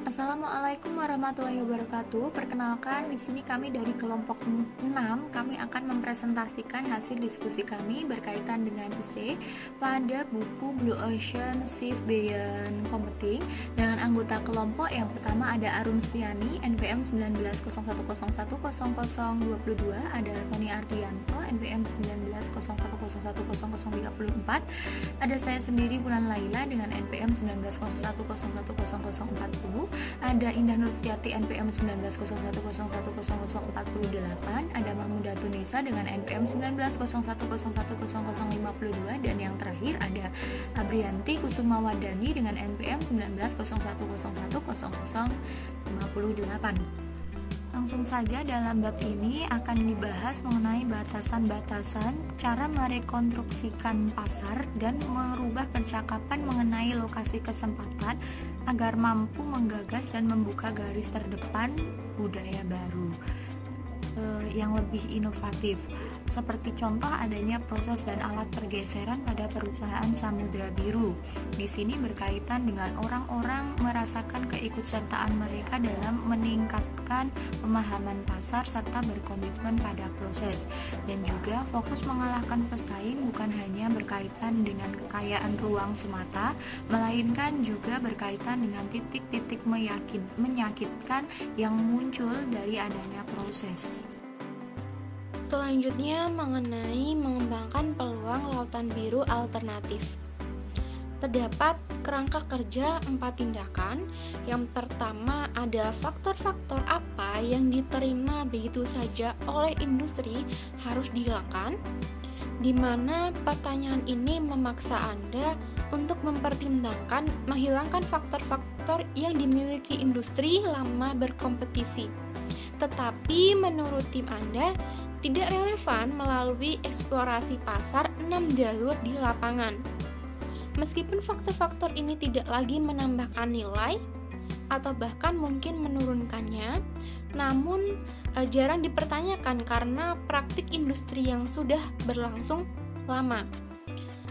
Assalamualaikum warahmatullahi wabarakatuh. Perkenalkan, di sini kami dari kelompok 6. Kami akan mempresentasikan hasil diskusi kami berkaitan dengan IC pada buku Blue Ocean Shift Beyond Computing dengan anggota kelompok yang pertama ada Arum Stiani NPM 1901010022, ada Tony Ardianto NPM 1901010034, ada saya sendiri Bulan Laila dengan NPM 1901010040, ada Indah Nurstiati NPM 1901010048, ada Mahmuda Tunisa dengan NPM 1901010052, dan yang terakhir ada Abrianti Kusuma Wadani dengan NPM 1901010058. Langsung saja, dalam bab ini akan dibahas mengenai batasan-batasan, cara merekonstruksikan pasar, dan merubah percakapan mengenai lokasi kesempatan agar mampu menggagas dan membuka garis terdepan budaya baru yang lebih inovatif. Seperti contoh adanya proses dan alat pergeseran pada perusahaan Samudra Biru. Di sini berkaitan dengan orang-orang merasakan keikutsertaan mereka dalam meningkatkan pemahaman pasar serta berkomitmen pada proses, dan juga fokus mengalahkan pesaing bukan hanya berkaitan dengan kekayaan ruang semata, melainkan juga berkaitan dengan titik-titik menyakitkan yang muncul dari adanya proses. Selanjutnya mengenai mengembangkan peluang lautan biru alternatif. Terdapat kerangka kerja 4 tindakan. Yang pertama, ada faktor-faktor apa yang diterima begitu saja oleh industri harus dihilangkan, di mana pertanyaan ini memaksa Anda untuk mempertimbangkan menghilangkan faktor-faktor yang dimiliki industri lama berkompetisi. Tetapi menurut tim Anda tidak relevan melalui eksplorasi pasar 6 jalur di lapangan. Meskipun faktor-faktor ini tidak lagi menambahkan nilai atau bahkan mungkin menurunkannya, namun jarang dipertanyakan karena praktik industri yang sudah berlangsung lama.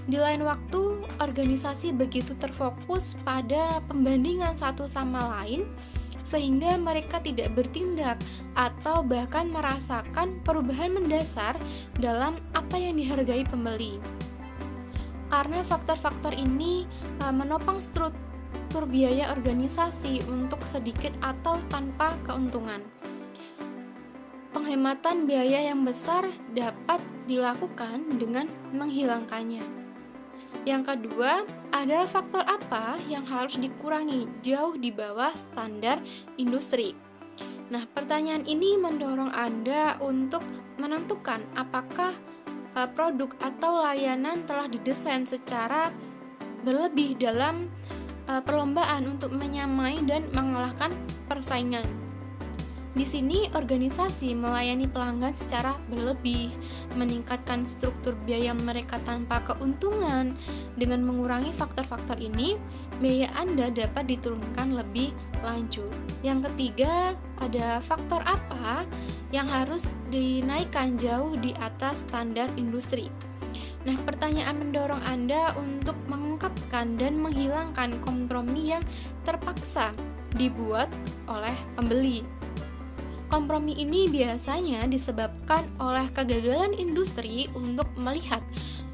Di lain waktu, organisasi begitu terfokus pada pembandingan satu sama lain sehingga mereka tidak bertindak atau bahkan merasakan perubahan mendasar dalam apa yang dihargai pembeli. Karena faktor-faktor ini menopang struktur biaya organisasi untuk sedikit atau tanpa keuntungan. Penghematan biaya yang besar dapat dilakukan dengan menghilangkannya. Yang kedua, ada faktor apa yang harus dikurangi jauh di bawah standar industri. Nah, pertanyaan ini mendorong Anda untuk menentukan apakah produk atau layanan telah didesain secara berlebih dalam perlombaan untuk menyamai dan mengalahkan persaingan. Di sini, organisasi melayani pelanggan secara berlebih, meningkatkan struktur biaya mereka tanpa keuntungan. Dengan mengurangi faktor-faktor ini, biaya Anda dapat diturunkan lebih lanjut. Yang ketiga, ada faktor apa yang harus dinaikkan jauh di atas standar industri. Nah, pertanyaan mendorong Anda untuk mengungkapkan dan menghilangkan kompromi yang terpaksa dibuat oleh pembeli. Kompromi ini biasanya disebabkan oleh kegagalan industri untuk melihat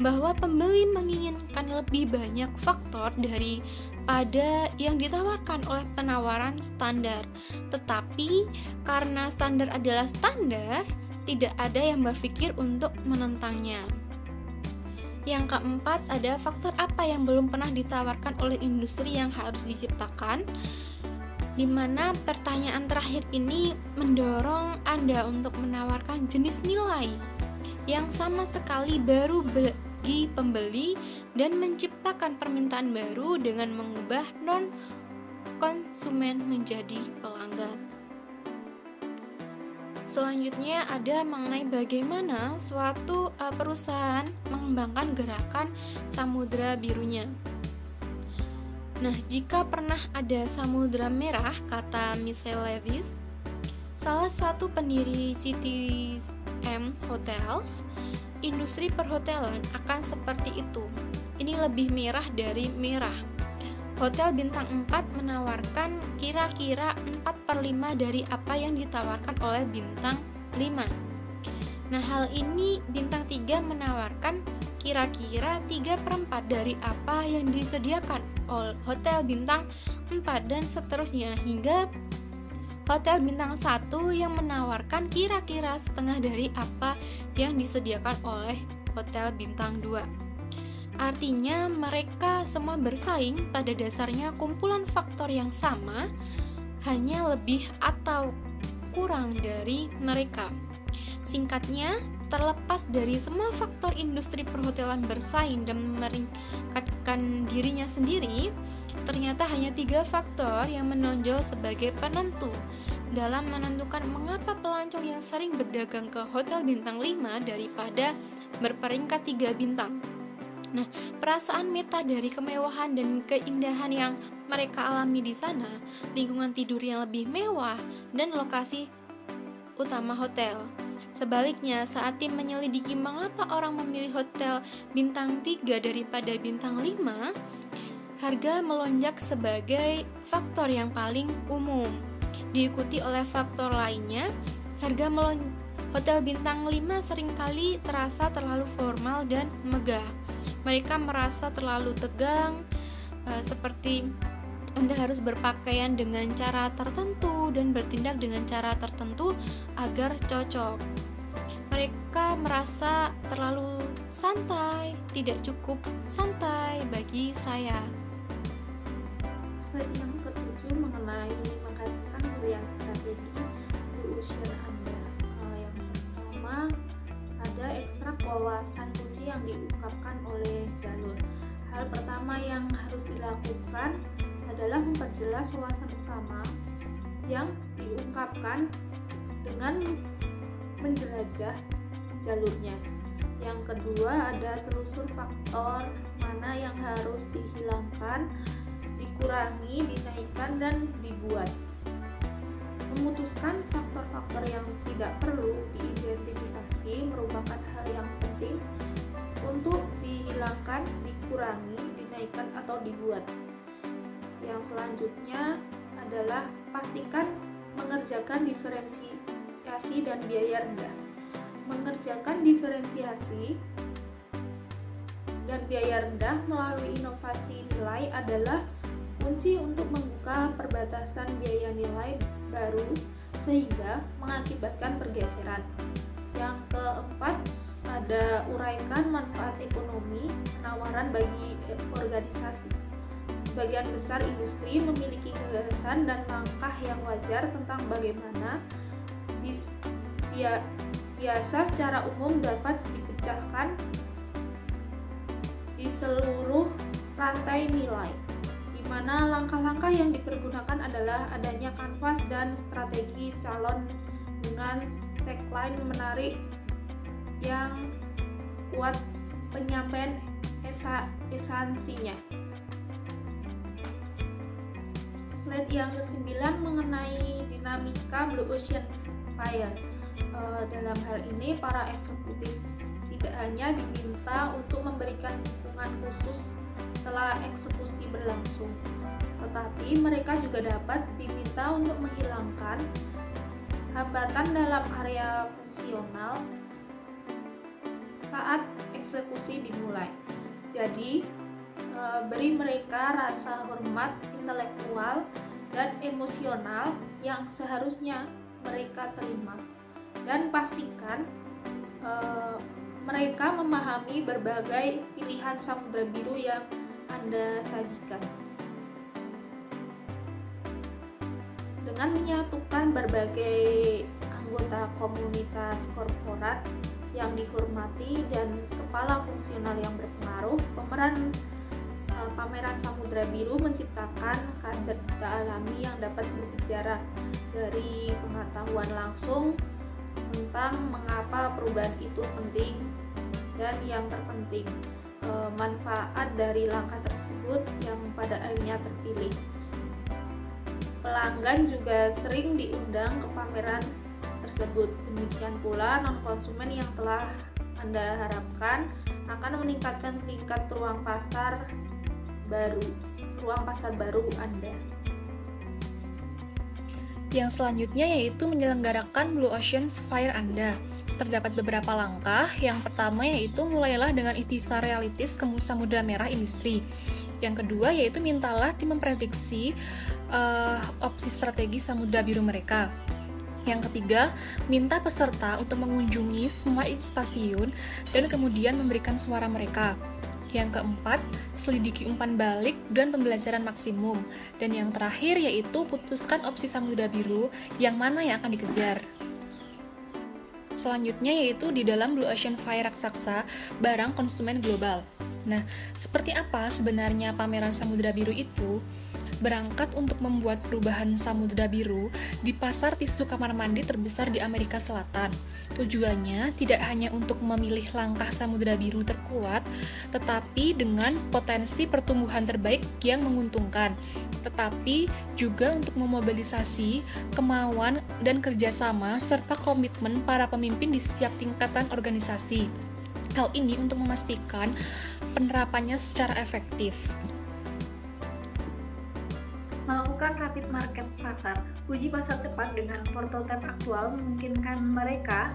bahwa pembeli menginginkan lebih banyak faktor daripada yang ditawarkan oleh penawaran standar. Tetapi karena standar adalah standar, tidak ada yang berpikir untuk menentangnya. Yang keempat, ada faktor apa yang belum pernah ditawarkan oleh industri yang harus diciptakan, di mana pertanyaan terakhir ini mendorong Anda untuk menawarkan jenis nilai yang sama sekali baru bagi pembeli dan menciptakan permintaan baru dengan mengubah non-konsumen menjadi pelanggan. Selanjutnya ada mengenai bagaimana suatu perusahaan mengembangkan gerakan samudra birunya. Nah, jika pernah ada samudra merah, kata Michelle Lewis, salah satu pendiri CTM Hotels, industri perhotelan akan seperti itu. Ini lebih merah dari merah. Hotel bintang 4 menawarkan kira-kira 4/5 dari apa yang ditawarkan oleh bintang 5. Nah, hal ini bintang 3 menawarkan kira-kira 3/4 dari apa yang disediakan oleh hotel bintang 4 dan seterusnya hingga hotel bintang 1 yang menawarkan kira-kira setengah dari apa yang disediakan oleh hotel bintang 2. Artinya mereka semua bersaing, pada dasarnya kumpulan faktor yang sama, hanya lebih atau kurang dari mereka. Singkatnya, terlepas dari semua faktor industri perhotelan bersaing dan meningkatkan dirinya sendiri, ternyata hanya 3 faktor yang menonjol sebagai penentu dalam menentukan mengapa pelancong yang sering berdagang ke hotel bintang 5 daripada berperingkat 3 bintang. Nah, perasaan meta dari kemewahan dan keindahan yang mereka alami di sana, lingkungan tidur yang lebih mewah, dan lokasi utama hotel. Sebaliknya, saat tim menyelidiki mengapa orang memilih hotel bintang 3 daripada bintang 5, harga melonjak sebagai faktor yang paling umum. Diikuti oleh faktor lainnya, hotel bintang 5 seringkali terasa terlalu formal dan megah. Mereka merasa terlalu tegang, seperti Anda harus berpakaian dengan cara tertentu dan bertindak dengan cara tertentu agar cocok. Mereka merasa terlalu santai, tidak cukup santai bagi saya. Slide yang ketujuh mengenai menghasilkan pilihan strategi Blue Ocean Anda. Yang pertama, ada ekstrak wawasan kunci yang diungkapkan oleh jalur. Hal pertama yang harus dilakukan adalah memperjelas wawasan utama yang diungkapkan dengan menjelajah jalurnya. Yang kedua, ada telusur faktor mana yang harus dihilangkan, dikurangi, dinaikkan, dan dibuat. Memutuskan faktor-faktor yang tidak perlu diidentifikasi merupakan hal yang penting untuk dihilangkan, dikurangi, dinaikkan, atau dibuat. Yang selanjutnya adalah pastikan mengerjakan diferensiasi dan biaya rendah. Mengerjakan diferensiasi dan biaya rendah melalui inovasi nilai adalah kunci untuk membuka perbatasan biaya nilai baru sehingga mengakibatkan pergeseran. Yang keempat, ada uraikan manfaat ekonomi penawaran bagi organisasi. Sebagian besar industri memiliki gagasan dan langkah yang wajar tentang bagaimana biasa secara umum dapat dipecahkan di seluruh rantai nilai, di mana langkah-langkah yang dipergunakan adalah adanya kanvas dan strategi calon dengan tagline menarik yang kuat penyampaian esensinya. Slide yang ke-9 mengenai dinamika Blue Ocean Fire. Dalam hal ini, para eksekutif tidak hanya diminta untuk memberikan dukungan khusus setelah eksekusi berlangsung, tetapi mereka juga dapat diminta untuk menghilangkan hambatan dalam area fungsional saat eksekusi dimulai. Jadi, beri mereka rasa hormat intelektual dan emosional yang seharusnya mereka terima, dan pastikan mereka memahami berbagai pilihan Samudra Biru yang Anda sajikan. Dengan menyatukan berbagai anggota komunitas korporat yang dihormati dan kepala fungsional yang berpengaruh, pameran Samudra Biru menciptakan kader data alami yang dapat berbicara dari pengetahuan langsung tentang mengapa perubahan itu penting, dan yang terpenting, manfaat dari langkah tersebut yang pada akhirnya terpilih. Pelanggan juga sering diundang ke pameran tersebut. Demikian pula non-konsumen yang telah Anda harapkan akan meningkatkan tingkat ruang pasar baru. ruang pasar baru Anda. Yang selanjutnya yaitu menyelenggarakan Blue Ocean Sphere Anda. Terdapat beberapa langkah. Yang pertama yaitu mulailah dengan ikhtisar realistis ke Samudra Merah Industri. Yang kedua yaitu mintalah tim memprediksi opsi strategi Samudra Biru mereka. Yang ketiga, minta peserta untuk mengunjungi semua stasiun dan kemudian memberikan suara mereka. Yang keempat, selidiki umpan balik dan pembelajaran maksimum. Dan yang terakhir yaitu putuskan opsi Samudra Biru yang mana yang akan dikejar. Selanjutnya yaitu di dalam Blue Ocean Sphere raksasa barang konsumen global. Nah, seperti apa sebenarnya pameran Samudra Biru itu? Berangkat untuk membuat perubahan Samudra Biru di pasar tisu kamar mandi terbesar di Amerika Selatan. Tujuannya tidak hanya untuk memilih langkah Samudra Biru terkuat, tetapi dengan potensi pertumbuhan terbaik yang menguntungkan, tetapi juga untuk memobilisasi kemauan dan kerjasama serta komitmen para pemimpin di setiap tingkatan organisasi. Hal ini untuk memastikan penerapannya secara efektif. Melakukan rapid market pasar. Uji pasar cepat dengan prototipe aktual memungkinkan mereka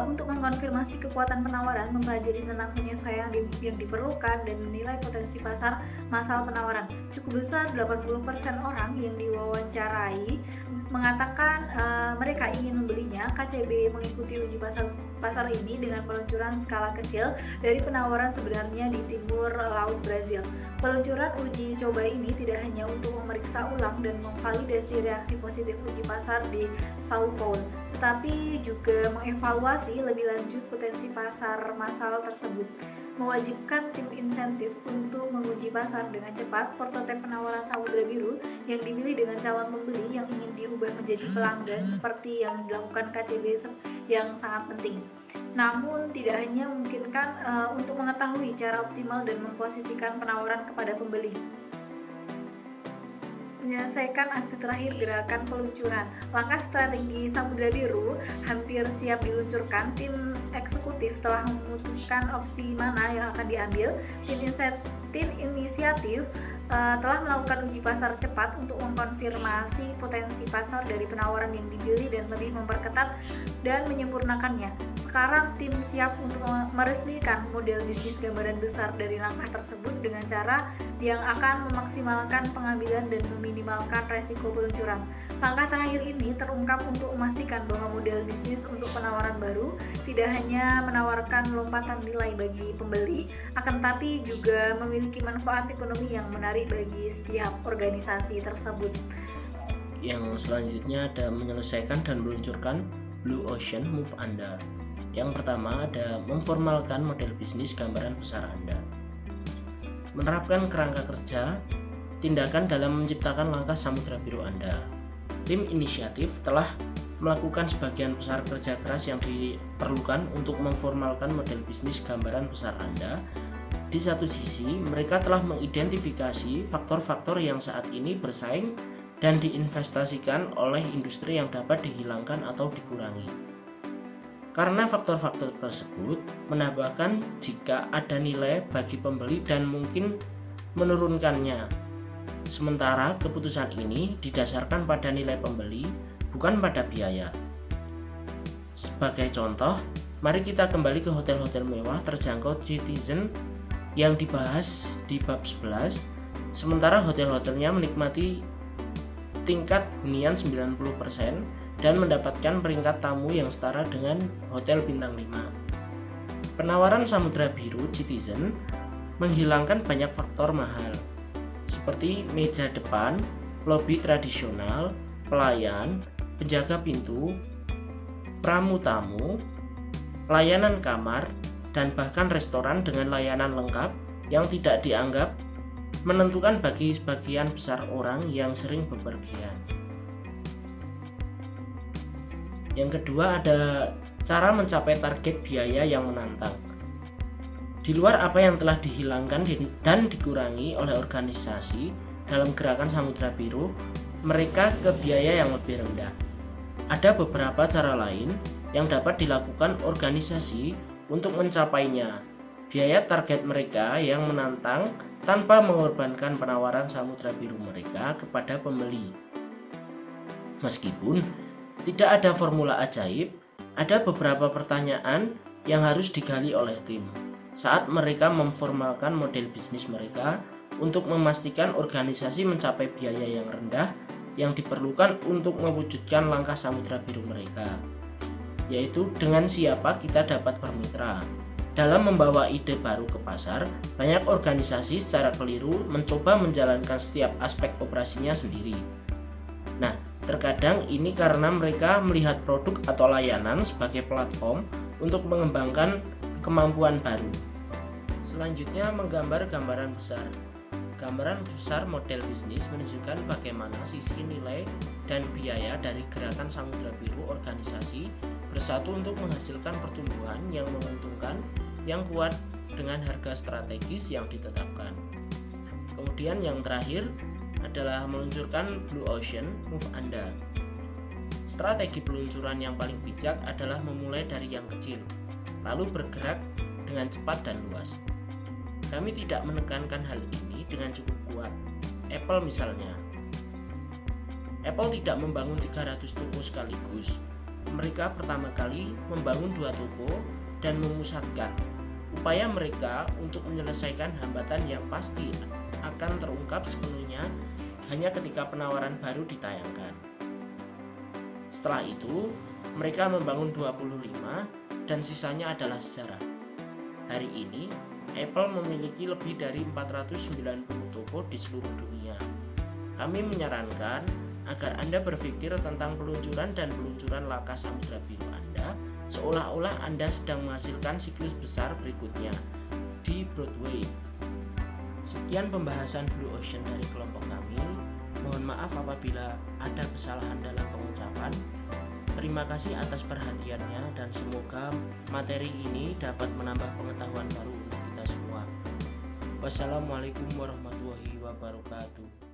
untuk mengkonfirmasi kekuatan penawaran, mempelajari tentang penyesuaian yang diperlukan, dan menilai potensi pasar masal penawaran. Cukup besar, 80% orang yang diwawancarai mengatakan mereka ingin membelinya. KCB mengikuti uji pasar ini dengan peluncuran skala kecil dari penawaran sebenarnya di timur laut Brazil. Peluncuran uji coba ini tidak hanya untuk memeriksa ulang dan memvalidasi reaksi positif uji pasar di Sao Paulo, tetapi juga mengevaluasi lebih lanjut potensi pasar massal tersebut. Mewajibkan tim insentif untuk menguji pasar dengan cepat prototipe penawaran Samudra Biru yang dipilih dengan calon pembeli yang ingin diubah menjadi pelanggan seperti yang dilakukan KCB yang sangat penting. Namun tidak hanya memungkinkan untuk mengetahui cara optimal dan memposisikan penawaran kepada pembeli. Menyelesaikan aksi terakhir gerakan peluncuran. Langkah strategi Samudra Biru hampir siap diluncurkan. Tim eksekutif telah memutuskan opsi mana yang akan diambil. Tim inisiatif telah melakukan uji pasar cepat untuk mengkonfirmasi potensi pasar dari penawaran yang dipilih dan lebih memperketat dan menyempurnakannya. Sekarang tim siap untuk meresmikan model bisnis gambaran besar dari langkah tersebut dengan cara yang akan memaksimalkan pengambilan dan meminimalkan resiko peluncuran. Langkah terakhir ini terungkap untuk memastikan bahwa model bisnis untuk penawaran baru tidak hanya menawarkan lompatan nilai bagi pembeli, akan tetapi juga memiliki manfaat ekonomi yang menarik bagi setiap organisasi tersebut. Yang selanjutnya ada menyelesaikan dan meluncurkan Blue Ocean Move Anda. Yang pertama ada memformalkan model bisnis gambaran besar Anda. Menerapkan kerangka kerja, tindakan dalam menciptakan langkah Samudra Biru Anda. Tim inisiatif telah melakukan sebagian besar kerja keras yang diperlukan untuk memformalkan model bisnis gambaran besar Anda. Di satu sisi, mereka telah mengidentifikasi faktor-faktor yang saat ini bersaing dan diinvestasikan oleh industri yang dapat dihilangkan atau dikurangi. Karena faktor-faktor tersebut menambahkan jika ada nilai bagi pembeli dan mungkin menurunkannya. Sementara keputusan ini didasarkan pada nilai pembeli, bukan pada biaya. Sebagai contoh, mari kita kembali ke hotel-hotel mewah terjangkau Citizen yang dibahas di bab 11, sementara hotel-hotelnya menikmati tingkat hunian 90% dan mendapatkan peringkat tamu yang setara dengan hotel bintang 5. Penawaran Samudra Biru Citizen menghilangkan banyak faktor mahal, seperti meja depan, lobi tradisional, pelayan, penjaga pintu, pramu tamu, layanan kamar, dan bahkan restoran dengan layanan lengkap yang tidak dianggap menentukan bagi sebagian besar orang yang sering bepergian. Yang kedua ada cara mencapai target biaya yang menantang. Di luar apa yang telah dihilangkan dan dikurangi oleh organisasi dalam gerakan Samudra Biru, mereka ke biaya yang lebih rendah. Ada beberapa cara lain yang dapat dilakukan organisasi untuk mencapainya. Biaya target mereka yang menantang tanpa mengorbankan penawaran samudra biru mereka kepada pembeli. Meskipun tidak ada formula ajaib, ada beberapa pertanyaan yang harus digali oleh tim saat mereka memformalkan model bisnis mereka untuk memastikan organisasi mencapai biaya yang rendah yang diperlukan untuk mewujudkan langkah samudra biru mereka, yaitu dengan siapa kita dapat bermitra. Dalam membawa ide baru ke pasar, banyak organisasi secara keliru mencoba menjalankan setiap aspek operasinya sendiri. Nah, terkadang ini karena mereka melihat produk atau layanan sebagai platform untuk mengembangkan kemampuan baru. Selanjutnya, menggambar gambaran besar. Gambaran besar model bisnis menunjukkan bagaimana sisi nilai dan biaya dari gerakan samudra biru organisasi bersatu untuk menghasilkan pertumbuhan yang menguntungkan, yang kuat dengan harga strategis yang ditetapkan. Kemudian yang terakhir adalah meluncurkan Blue Ocean Move Anda. Strategi peluncuran yang paling bijak adalah memulai dari yang kecil, lalu bergerak dengan cepat dan luas. Kami tidak menekankan hal ini dengan cukup kuat. Apple misalnya. Apple tidak membangun 300 toko sekaligus. Mereka pertama kali membangun 2 toko dan memusatkan. Upaya mereka untuk menyelesaikan hambatan yang pasti akan terungkap sepenuhnya hanya ketika penawaran baru ditayangkan. Setelah itu, mereka membangun 25 dan sisanya adalah sejarah. Hari ini, Apple memiliki lebih dari 490 toko di seluruh dunia. Kami menyarankan agar Anda berpikir tentang peluncuran dan peluncuran langkah samudra biru Anda seolah-olah Anda sedang menghasilkan siklus besar berikutnya di Broadway. Sekian pembahasan Blue Ocean dari kelompok kami. Mohon maaf apabila ada kesalahan dalam pengucapan. Terima kasih atas perhatiannya dan semoga materi ini dapat menambah pengetahuan baru untuk kita semua. Wassalamualaikum warahmatullahi wabarakatuh.